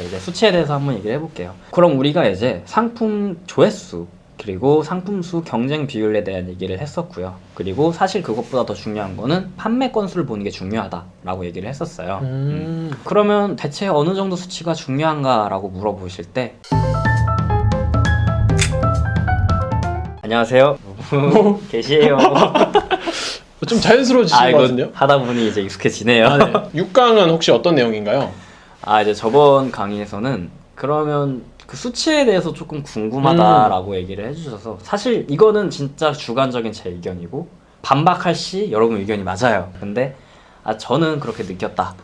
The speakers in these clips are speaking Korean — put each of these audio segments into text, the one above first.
네, 이제 수치에 대해서 한번 얘기를 해볼게요. 그럼 우리가 이제 상품 조회수 그리고 상품 수 경쟁 비율에 대한 얘기를 했었고요. 그리고 사실 그것보다 더 중요한 거는 판매 건수를 보는 게 중요하다라고 얘기를 했었어요. 그러면 대체 어느 정도 수치가 중요한가라고 물어보실 때 안녕하세요. 계시에요. 좀 자연스러워지신 것 같은데요? 하다 보니 이제 익숙해지네요. 아, 네. 6강은 혹시 어떤 내용인가요? 이제 저번 강의에서는 그러면 그 수치에 대해서 조금 궁금하다라고 얘기를 해주셔서 사실 이거는 진짜 주관적인 제 의견이고 반박할 시 여러분 의견이 맞아요. 근데 저는 그렇게 느꼈다.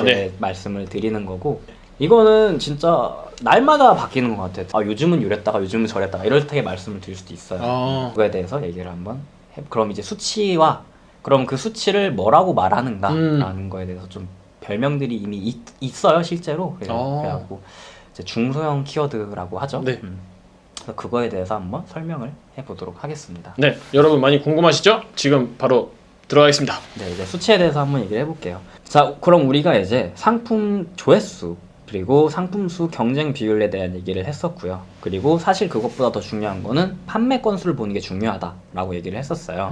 이제 네. 말씀을 드리는 거고 이거는 진짜 날마다 바뀌는 것 같아요. 요즘은 이랬다가 요즘은 저랬다가 이렇게 말씀을 드릴 수도 있어요. 그거에 대해서 얘기를 한번 그럼 이제 수치와 그럼 그 수치를 뭐라고 말하는가라는 거에 대해서 좀 별명들이 이미 있어요 실제로. 그래갖고 이제 중소형 키워드라고 하죠. 네. 그래서 그거에 대해서 한번 설명을 해보도록 하겠습니다. 네, 여러분 많이 궁금하시죠? 지금 바로 들어가겠습니다. 네, 이제 수치에 대해서 한번 얘기를 해볼게요. 자, 그럼 우리가 이제 상품 조회수 그리고 상품 수 경쟁 비율에 대한 얘기를 했었고요. 그리고 사실 그것보다 더 중요한 거는 판매 건수를 보는 게 중요하다라고 얘기를 했었어요.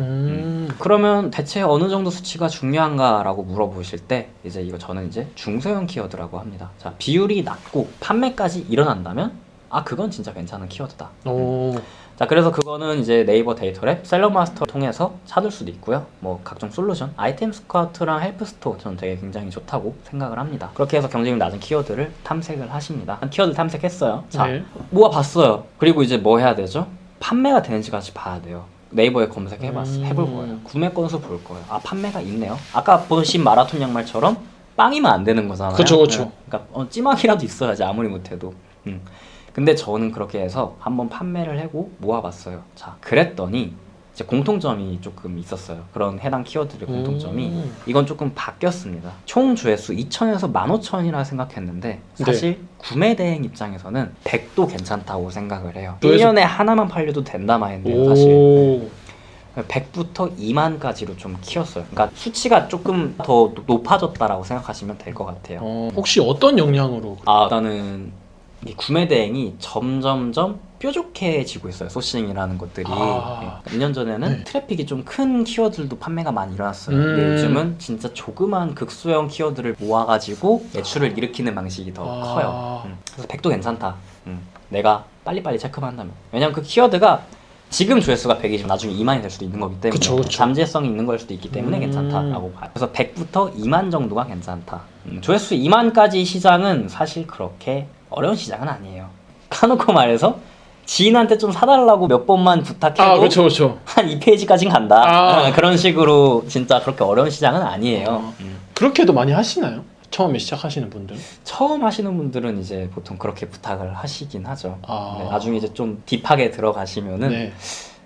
그러면 대체 어느 정도 수치가 중요한가라고 물어보실 때 이제 저는 이제 중소형 키워드라고 합니다. 자, 비율이 낮고 판매까지 일어난다면 그건 진짜 괜찮은 키워드다. 자, 그래서 그거는 이제 네이버 데이터랩, 셀러마스터 통해서 찾을 수도 있고요. 뭐 각종 솔루션, 아이템 스카우트랑 헬프 스토어 저는 되게 굉장히 좋다고 생각을 합니다. 그렇게 해서 경쟁력 낮은 키워드를 탐색을 하십니다. 한 키워드 탐색했어요. 자, 모아봤어요. 그리고 이제 뭐 해야 되죠? 판매가 되는지까지 봐야 돼요. 네이버에 검색해봤어. 해볼 거예요. 구매 건수 볼 거예요. 판매가 있네요. 아까 보신 마라톤 양말처럼 빵이면 안 되는 거잖아요. 그쵸. 그러니까 찌막이라도 있어야지 아무리 못해도. 근데 저는 그렇게 해서 한번 판매를 하고 모아봤어요. 자, 그랬더니 이제 공통점이 조금 있었어요. 그런 해당 키워드의 공통점이 이건 조금 바뀌었습니다. 총 조회수 2,000에서 15,000이라 생각했는데 사실 구매 대행 입장에서는 100도 괜찮다고 생각을 해요. 1년에 하나만 팔려도 된다 마인드예요, 사실. 100부터 2만까지로 좀 키웠어요. 그러니까 수치가 조금 더 높아졌다라고 생각하시면 될 것 같아요. 혹시 어떤 영향으로? 일단은 이 구매 대행이 점점점 뾰족해지고 있어요. 소싱이라는 것들이. 2년 전에는 트래픽이 좀 큰 키워드들도 판매가 많이 일어났어요. 근데 요즘은 진짜 조그만 극소형 키워드를 모아가지고 매출을 일으키는 방식이 더 커요. 그래서 100도 괜찮다. 내가 빨리빨리 체크만 한다면. 왜냐면 그 키워드가 지금 조회수가 100이지만 나중에 2만이 될 수도 있는 거기 때문에 그쵸. 잠재성이 있는 걸 수도 있기 때문에 괜찮다라고 봐요. 그래서 100부터 2만 정도가 괜찮다. 조회수 2만까지 시장은 사실 그렇게 어려운 시장은 아니에요. 까놓고 말해서 지인한테 좀 사달라고 몇 번만 부탁해도 그쵸. 한 2페이지까지는 간다. 그런 식으로 진짜 그렇게 어려운 시장은 아니에요. 그렇게도 많이 하시나요? 처음에 시작하시는 분들은? 처음 하시는 분들은 이제 보통 그렇게 부탁을 하시긴 하죠. 아. 나중에 이제 좀 딥하게 들어가시면은 네.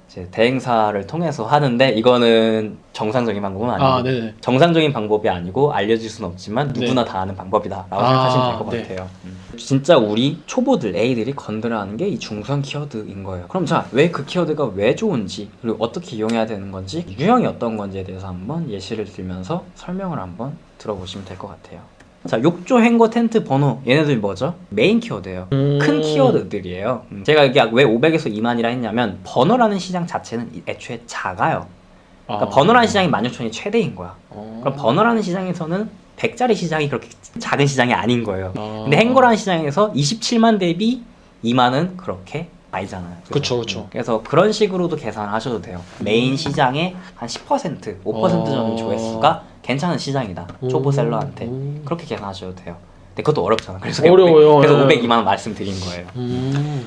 이제 대행사를 통해서 하는데 이거는 정상적인 방법은 아니고 아, 네네. 정상적인 방법이 아니고 알려질 수는 없지만 누구나 다 아는 방법이다라고 생각하시면 될 것 네. 같아요. 진짜 우리 초보들 A들이 건드려 하는 게 이 중소형 키워드인 거예요. 그럼 자, 왜 그 키워드가 왜 좋은지 그리고 어떻게 이용해야 되는 건지 유형이 어떤 건지에 대해서 한번 예시를 들면서 설명을 한번 들어보시면 될 것 같아요. 자, 욕조, 행거, 텐트, 번호 얘네들 뭐죠? 메인 키워드예요. 큰 키워드들이에요. 제가 이게 왜 500에서 2만이라 했냐면 번호라는 시장 자체는 애초에 작아요. 그러니까 번호라는 시장이 16,000이 최대인 거야. 그럼 번호라는 시장에서는 100짜리 시장이 그렇게 작은 시장이 아닌 거예요. 근데 행거라는 시장에서 27만 대비 2만은 그렇게 아니잖아요. 그쵸. 그래서 그런 식으로도 계산을 하셔도 돼요. 메인 시장의 한 10%, 5% 정도 조회수가 괜찮은 시장이다. 초보 셀러한테. 그렇게 계산하셔도 돼요. 근데 그것도 어렵잖아. 그래서 어려워요. 그래서 502만 원 말씀드린 거예요.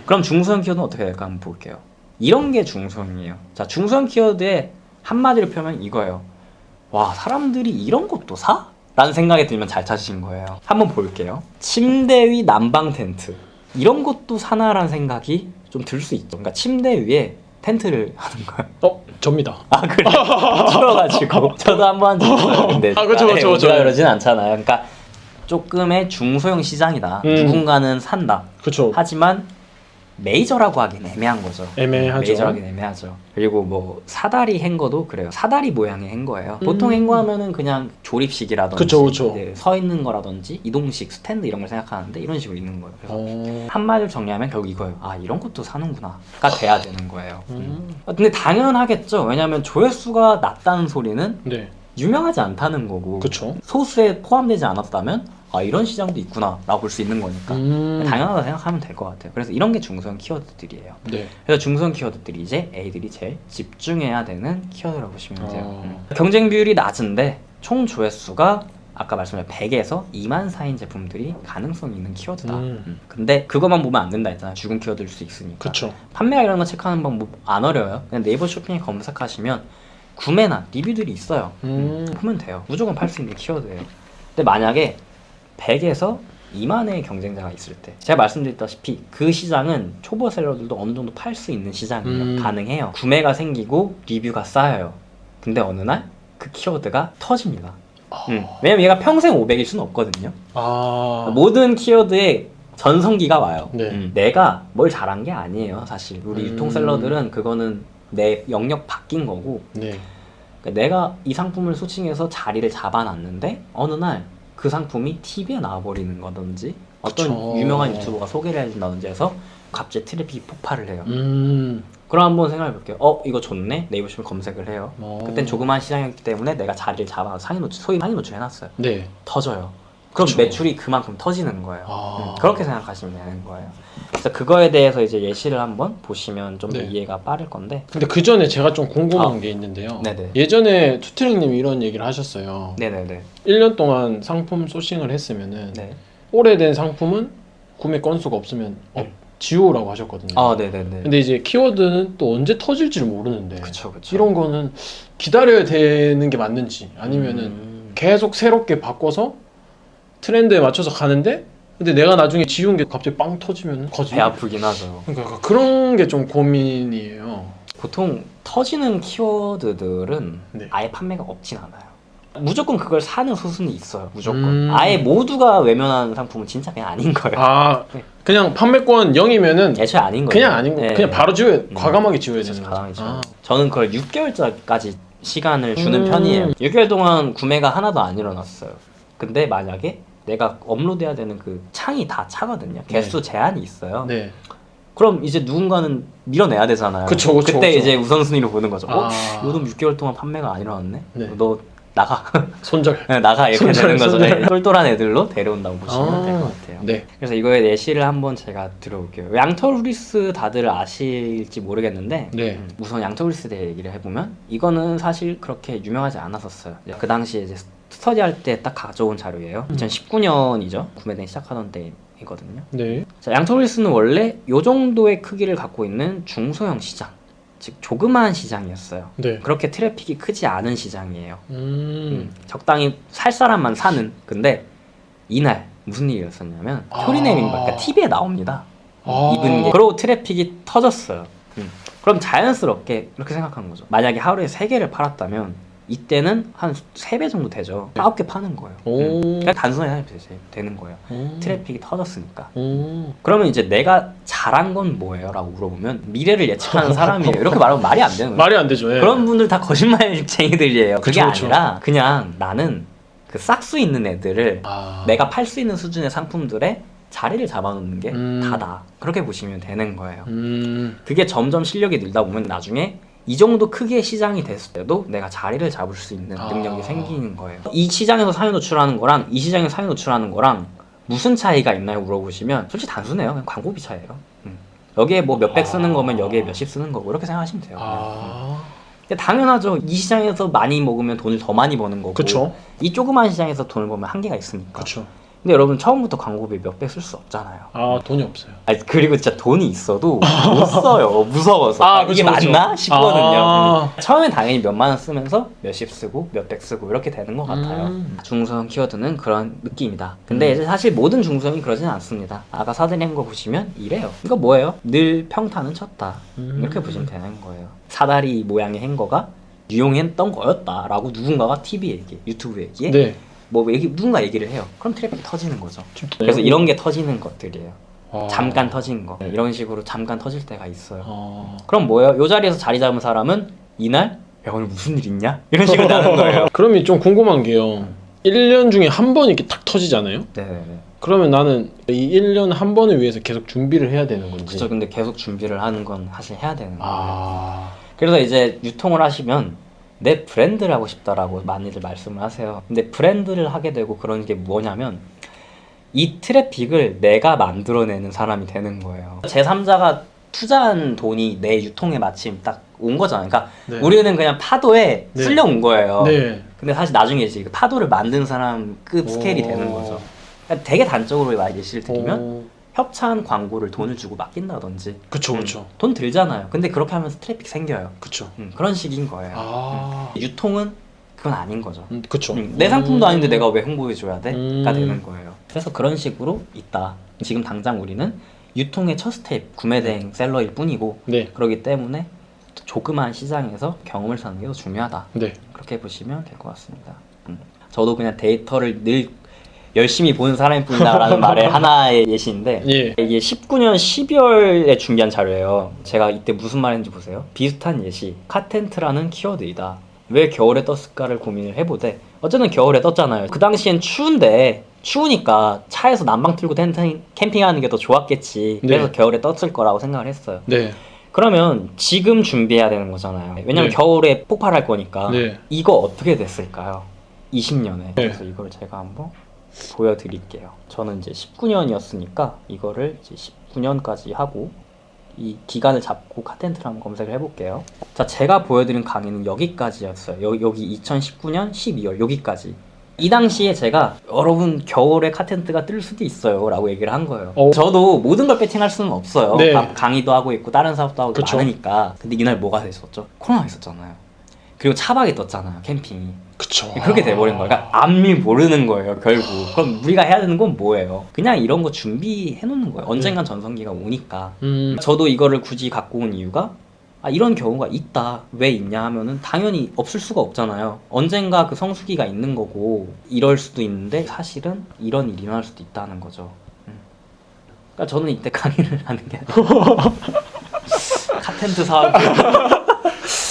그럼 중소형 키워드는 어떻게 될까 한번 볼게요. 이런 게 중소형이에요. 자, 중소형 키워드의 한마디로 표현하면 이거예요. 와, 사람들이 이런 것도 사? 라는 생각이 들면 잘 찾으신 거예요. 한번 볼게요. 침대 위 난방 텐트. 이런 것도 사나라는 생각이 좀 들 수 있죠. 그러니까 침대 위에 텐트를 하는 거예요. 접니다. 그래. 추워가지고 저도 한번 줬어요. 근데 그쵸. 우리가 그러진 않잖아요. 그러니까 조금의 중소형 시장이다. 누군가는 산다. 그쵸. 하지만 메이저라고 하긴 애매한 거죠. 애매하죠. 메이저라긴 애매하죠. 그리고 뭐 사다리 행거도 그래요. 사다리 모양의 행거예요. 보통 행거하면은 그냥 조립식이라든지 그쵸. 이제 서 있는 거라든지 이동식 스탠드 이런 걸 생각하는데 이런 식으로 있는 거예요. 그래서 한마디로 정리하면 결국 이거예요. 아 이런 것도 사는구나가 돼야 되는 거예요. 근데 당연하겠죠. 왜냐하면 조회수가 낮다는 소리는 네. 유명하지 않다는 거고 그쵸. 소수에 포함되지 않았다면 아 이런 시장도 있구나 라고 볼 수 있는 거니까 당연하다 생각하면 될 것 같아요. 그래서 이런 게 중소형 키워드들이에요. 네. 그래서 중소형 키워드들이 이제 애들이 제일 집중해야 되는 키워드라고 보시면 돼요. 경쟁 비율이 낮은데 총 조회수가 아까 말씀드린 100에서 2만 사인 제품들이 가능성이 있는 키워드다. 근데 그것만 보면 안 된다 했잖아요. 죽은 키워드일 수 있으니까. 그쵸. 판매가 이런 거 체크하는 방법 안 어려워요. 그냥 네이버 쇼핑에 검색하시면 구매나 리뷰들이 있어요. 보면 돼요. 무조건 팔 수 있는 키워드예요. 근데 만약에 100에서 2만의 경쟁자가 있을 때 제가 말씀드렸다시피 그 시장은 초보 셀러들도 어느 정도 팔 수 있는 시장이에요. 가능해요. 구매가 생기고 리뷰가 쌓여요. 근데 어느 날 그 키워드가 터집니다. 왜냐면 얘가 평생 500일 수는 없거든요. 모든 키워드에 전성기가 와요. 네. 내가 뭘 잘한 게 아니에요. 사실 우리 유통셀러들은 그거는 내 영역 바뀐 거고 네. 그러니까 내가 이 상품을 소칭해서 자리를 잡아놨는데 어느 날 그 상품이 TV에 나와버리는 거든지 어떤 그쵸. 유명한 유튜버가 소개를 해준다든지 해서 갑자기 트래픽이 폭발을 해요. 음. 그럼 한번 생각해 볼게요. 이거 좋네? 네이버 쇼핑 검색을 해요. 그땐 조그만 시장이었기 때문에 내가 자리를 잡아 상위 노출, 소위 상위 노출 해놨어요. 네. 터져요. 그럼 그쵸. 매출이 그만큼 터지는 거예요. 그렇게 생각하시면 되는 거예요. 그래서 그거에 대해서 이제 예시를 한번 보시면 좀 더 네. 이해가 빠를 건데. 근데 그 전에 제가 좀 궁금한 게 있는데요. 네네. 예전에 투트랙님이 이런 얘기를 하셨어요. 네네네. 1년 동안 상품 소싱을 했으면은 네. 오래된 상품은 구매 건수가 없으면 지우라고 하셨거든요. 아, 네네네. 근데 이제 키워드는 또 언제 터질지를 모르는데 그쵸. 이런 거는 기다려야 되는 게 맞는지 아니면은 계속 새롭게 바꿔서 트렌드에 맞춰서 가는데 근데 내가 나중에 지운 게 갑자기 빵 터지면 거지. 배 아프긴 하죠. 그러니까 그런 게 좀 고민이에요. 보통 터지는 키워드들은 네. 아예 판매가 없진 않아요. 무조건 그걸 사는 소수는 있어요. 무조건. 아예 모두가 외면하는 상품은 진짜 그냥 아닌 거예요. 아, 네. 그냥 판매권 0이면은 애초에 아닌 거예요. 그냥 아닌 거. 네. 그냥 바로 지워야 과감하게 지워야 되는 과감하게 거죠. 지워요. 저는 그걸 6개월까지 시간을 주는 편이에요. 6개월 동안 구매가 하나도 안 일어났어요. 근데 만약에 내가 업로드해야 되는 그 창이 다 차거든요. 개수 제한이 있어요. 네. 그럼 이제 누군가는 밀어내야 되잖아요. 그쵸. 그때 이제 우선순위로 보는 거죠. 아. 요즘 6개월 동안 판매가 안 일어났네? 네. 너 나가. 손절. 네, 나가 이렇게 손절, 되는 거죠. 손절. 네, 똘똘한 애들로 데려온다고 보시면 될 것 같아요. 네. 그래서 이거의 예시를 한번 제가 들어볼게요. 양털우리스 다들 아실지 모르겠는데 네. 우선 양털우리스에 대해 얘기를 해보면 이거는 사실 그렇게 유명하지 않았었어요. 그 당시에 이제 스터디할 때 딱 가져온 자료예요. 2019년이죠. 구매대행 시작하던 때이거든요. 네. 자, 양털우리스는 원래 요 정도의 크기를 갖고 있는 중소형 시장, 즉 조그마한 시장이었어요. 네. 그렇게 트래픽이 크지 않은 시장이에요. 적당히 살 사람만 사는. 근데 이날 무슨 일이 있었냐면 효리네밍 그러니까 TV에 나옵니다. 입은 게. 그러고 트래픽이 터졌어요. 그럼 자연스럽게 이렇게 생각한 거죠. 만약에 하루에 3개를 팔았다면 이때는 한 3배 정도 되죠. 9개 파는 거예요. 그냥 단순하게 되는 거예요. 트래픽이 터졌으니까. 그러면 이제 내가 잘한 건 뭐예요? 라고 물어보면 미래를 예측하는 사람이에요. 이렇게 말하면 말이 안 되는 거예요. 말이 안 되죠. 예. 그런 분들 다 거짓말쟁이들이에요. 그게 그쵸. 아니라 그냥 나는 그 싹수 있는 애들을 아. 내가 팔 수 있는 수준의 상품들에 자리를 잡아놓는 게 음. 다다. 그렇게 보시면 되는 거예요. 음. 그게 점점 실력이 늘다 보면 나중에 이 정도 크기의 시장이 됐을 때도 내가 자리를 잡을 수 있는 능력이 생기는 거예요. 이 시장에서 상위 노출하는 거랑 이 시장에서 상위 노출하는 거랑 무슨 차이가 있나요? 물어보시면 솔직히 단순해요. 그냥 광고비 차이예요. 여기에 뭐 몇백 쓰는 거면 여기에 몇십 쓰는 거고 이렇게 생각하시면 돼요. 근데 당연하죠. 이 시장에서 많이 먹으면 돈을 더 많이 버는 거고 그쵸. 이 조그만 시장에서 돈을 벌면 한계가 있으니까. 그렇죠. 근데 여러분 처음부터 광고비 몇백 쓸 수 없잖아요. 아, 돈이 없어요. 아니, 그리고 진짜 돈이 있어도 못 써요. 무서워서. 이게 그쵸. 맞나 싶거든요. 아. 처음엔 당연히 몇만 원 쓰면서 몇십 쓰고 몇백 쓰고 이렇게 되는 것 같아요. 중소형 키워드는 그런 느낌이다. 근데 이제 사실 모든 중소형이 그러지는 않습니다. 아까 사드린 거 보시면 이래요. 이거 뭐예요? 늘 평타는 쳤다. 이렇게 보시면 되는 거예요. 사다리 모양의 행거가 유용했던 거였다라고 누군가가 TV 얘기, 유튜브 얘기에 네. 뭐 누군가 얘기를 해요. 그럼 트래픽이 터지는 거죠. 그래서 이런 게 터지는 것들이에요. 잠깐 터진 거. 이런 식으로 잠깐 터질 때가 있어요. 아. 그럼 뭐예요? 요 자리에서 자리 잡은 사람은 이날 야 오늘 무슨 일 있냐? 이런 식으로 나는 거예요. 그러면 좀 궁금한 게요. 1년 중에 한 번 이렇게 탁 터지잖아요. 네네네. 그러면 나는 이 1년 한 번을 위해서 계속 준비를 해야 되는 건지. 그쵸. 근데 계속 준비를 하는 건 사실 해야 되는 거예요. 아. 그래서 이제 유통을 하시면 내 브랜드를 하고 싶다라고 많이들 말씀을 하세요. 근데 브랜드를 하게 되고 그런 게 뭐냐면 이 트래픽을 내가 만들어내는 사람이 되는 거예요. 제3자가 투자한 돈이 내 유통에 마침 딱 온 거잖아요. 그러니까 네. 우리는 그냥 파도에 네. 쓸려온 거예요. 네. 근데 사실 나중에 이제 그 파도를 만든 사람급 스케일이 오. 되는 거죠. 그러니까 되게 단적으로 예시를 드리면 오. 협찬 광고를 돈을 주고 맡긴다든지 그쵸, 그쵸. 돈 들잖아요. 근데 그렇게 하면서 트래픽 생겨요. 그쵸. 그런 식인 거예요. 아. 유통은 그건 아닌 거죠. 그쵸. 내 상품도 아닌데 내가 왜 홍보해줘야 돼? 가 음. 되는 거예요. 그래서 그런 식으로 있다. 지금 당장 우리는 유통의 첫 스텝, 구매 대행 셀러일 뿐이고 네. 그렇기 때문에 조그만 시장에서 경험을 사는 게 더 중요하다. 네. 그렇게 보시면 될 것 같습니다. 저도 그냥 데이터를 늘 열심히 보는 사람일 뿐이다라는 말의 하나의 예시인데 예. 이게 19년 12월에 준비한 자료예요. 제가 이때 무슨 말인지 보세요. 비슷한 예시, 카텐트라는 키워드이다. 왜 겨울에 떴을까를 고민을 해보되 어쨌든 겨울에 떴잖아요. 그 당시엔 추운데 추우니까 차에서 난방 틀고 캠핑하는 게 더 좋았겠지. 그래서 네. 겨울에 떴을 거라고 생각을 했어요. 네. 그러면 지금 준비해야 되는 거잖아요. 왜냐면 네. 겨울에 폭발할 거니까. 네. 이거 어떻게 됐을까요? 20년에. 네. 그래서 이걸 제가 한번 보여드릴게요. 저는 이제 19년이었으니까 이거를 이제 19년까지 하고 이 기간을 잡고 카텐트를 한번 검색을 해볼게요. 자, 제가 보여드린 강의는 여기까지였어요. 여기 2019년 12월 여기까지. 이 당시에 제가 여러분 겨울에 카텐트가 뜰 수도 있어요 라고 얘기를 한 거예요. 저도 모든 걸 배팅할 수는 없어요. 네. 강의도 하고 있고 다른 사업도 하고 그쵸. 많으니까. 근데 이날 뭐가 됐었죠? 코로나가 있었잖아요. 그리고 차박이 떴잖아요. 캠핑이. 그쵸. 그렇게 돼버린 거예요. 그러니까 앞일 모르는 거예요, 결국. 그럼 우리가 해야 되는 건 뭐예요? 그냥 이런 거 준비해 놓는 거예요. 언젠간 전성기가 오니까. 저도 이거를 굳이 갖고 온 이유가 이런 경우가 있다. 왜 있냐 하면은 당연히 없을 수가 없잖아요. 언젠가 그 성수기가 있는 거고 이럴 수도 있는데 사실은 이런 일이 일어날 수도 있다는 거죠. 그러니까 저는 이때 강의를 하는 게 아니라 카텐트 사업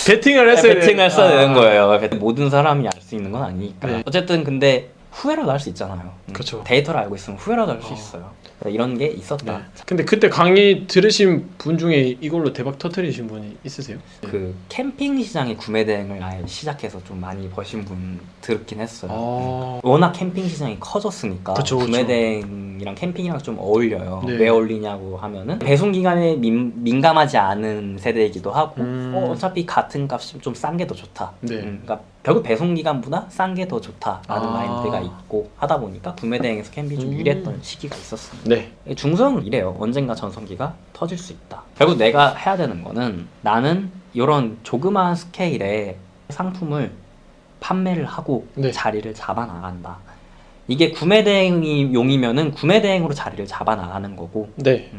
배팅을 배팅을 써야 되는 거예요. 모든 사람이 알 수 있는 건 아니니까. 네. 어쨌든 근데 후회라도 할 수 있잖아요. 그쵸. 데이터를 알고 있으면 후회라도 할 수 있어요. 이런 게 있었다. 네. 근데 그때 강의 들으신 분 중에 이걸로 대박 터뜨리신 분이 있으세요? 그 캠핑 시장의 구매 대행을 아예 시작해서 좀 많이 버신 분 들었긴 했어요. 아. 워낙 캠핑 시장이 커졌으니까 그쵸, 그쵸. 구매 대행이랑 캠핑이랑 좀 어울려요. 네. 왜 어울리냐고 하면은 배송 기간에 민감하지 않은 세대이기도 하고 어차피 같은 값이 좀 싼 게 더 좋다. 네. 그러니까 결국 배송 기간보다 싼 게 더 좋다라는 마인드가 있고 하다 보니까 구매 대행에서 캠핑이 좀 유리했던 시기가 있었습니다. 네. 중성은 이래요. 언젠가 전성기가 터질 수 있다. 결국 내가 해야 되는 거는 나는 이런 조그마한 스케일의 상품을 판매를 하고 네. 자리를 잡아 나간다. 이게 구매 대행이 용이면은 구매 대행으로 자리를 잡아 나가는 거고 네.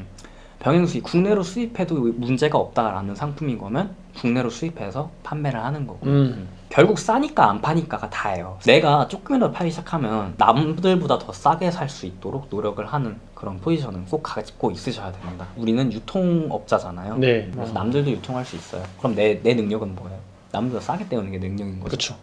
병행수입 국내로 수입해도 문제가 없다라는 상품인 거면 국내로 수입해서 판매를 하는 거고 결국 싸니까 안 파니까가 다예요. 내가 조금이라도 팔기 시작하면 남들보다 더 싸게 살 수 있도록 노력을 하는 그런 포지션은 꼭 가지고 있으셔야 됩니다. 우리는 유통업자잖아요. 네. 그래서 남들도 유통할 수 있어요. 그럼 내 능력은 뭐예요? 남들보다 싸게 때우는 게 능력인 거죠. 그쵸.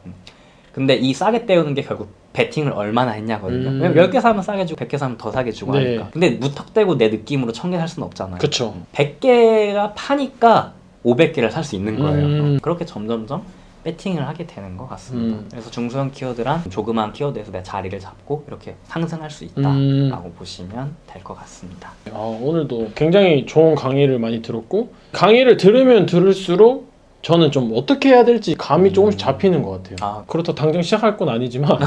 근데 이 싸게 때우는 게 결국 베팅을 얼마나 했냐거든요. 왜냐면 10개 사면 싸게 주고 100개 사면 더 싸게 주고 네. 하니까. 근데 무턱대고 내 느낌으로 1000개 살 수는 없잖아요. 그쵸. 100개가 파니까 500개를 살 수 있는 거예요. 그렇게 점점점 배팅을 하게 되는 것 같습니다. 그래서 중소형 키워드란 조그마한 키워드에서 내 자리를 잡고 이렇게 상승할 수 있다라고 보시면 될 것 같습니다. 오늘도 굉장히 좋은 강의를 많이 들었고 강의를 들으면 들을수록 저는 좀 어떻게 해야 될지 감이 조금씩 잡히는 것 같아요. 그렇다고 당장 시작할 건 아니지만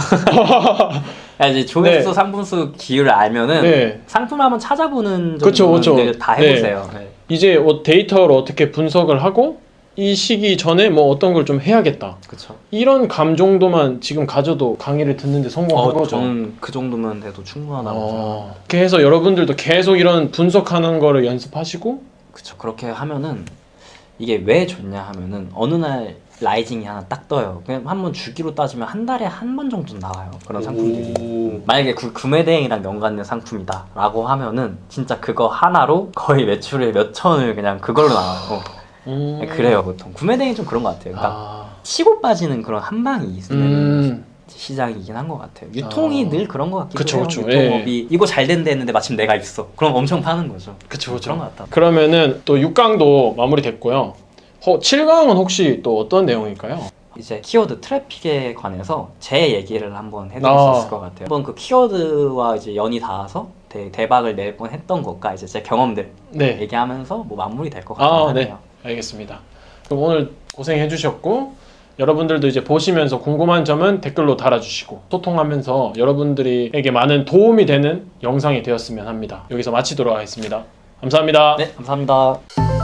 이제 조회수, 네. 상품수 기율을 알면은 네. 상품을 한번 찾아보는 그쵸. 정도는 다 해보세요. 네. 이제 데이터를 어떻게 분석을 하고 이 시기 전에 뭐 어떤 걸 좀 해야겠다. 그쵸. 이런 감 정도만 지금 가져도 강의를 듣는데 성공한 거죠. 저는 그 정도면 돼도 충분하다고 생각합니다. 그렇게 해서 여러분들도 계속 이런 분석하는 거를 연습하시고 그쵸. 그렇게 하면은 이게 왜 좋냐 하면은 어느 날 라이징이 하나 딱 떠요. 그냥 한번 주기로 따지면 한 달에 한 번 정도 나와요. 그런 상품들이. 오. 만약에 구매 대행이랑 연관된 상품이다 라고 하면은 진짜 그거 하나로 거의 매출의 몇 천을 그냥 그걸로 나와요. 그래요 보통. 구매 대행이 좀 그런 것 같아요. 그러니까 치고 빠지는 그런 한 방이 있는 시장이긴 한 것 같아요. 유통이 늘 그런 것 같기도 그쵸, 해요. 그쵸. 유통업이 이거 잘 된다는데 마침 내가 있어. 그럼 엄청 파는 거죠. 그쵸. 그런 것 같다. 그러면은 또 6강도 마무리됐고요. 7강은 혹시 또 어떤 내용일까요? 이제 키워드 트래픽에 관해서 제 얘기를 한번 해드릴 수 있을 것 같아요. 한번 그 키워드와 이제 연이 닿아서 대박을 낼 뻔했던 것과 이제 제 경험들 네. 얘기하면서 뭐 마무리 될 것 같긴 하네요. 네. 알겠습니다. 그럼 오늘 고생해 주셨고 여러분들도 이제 보시면서 궁금한 점은 댓글로 달아주시고 소통하면서 여러분들에게 많은 도움이 되는 영상이 되었으면 합니다. 여기서 마치도록 하겠습니다. 감사합니다. 네, 감사합니다.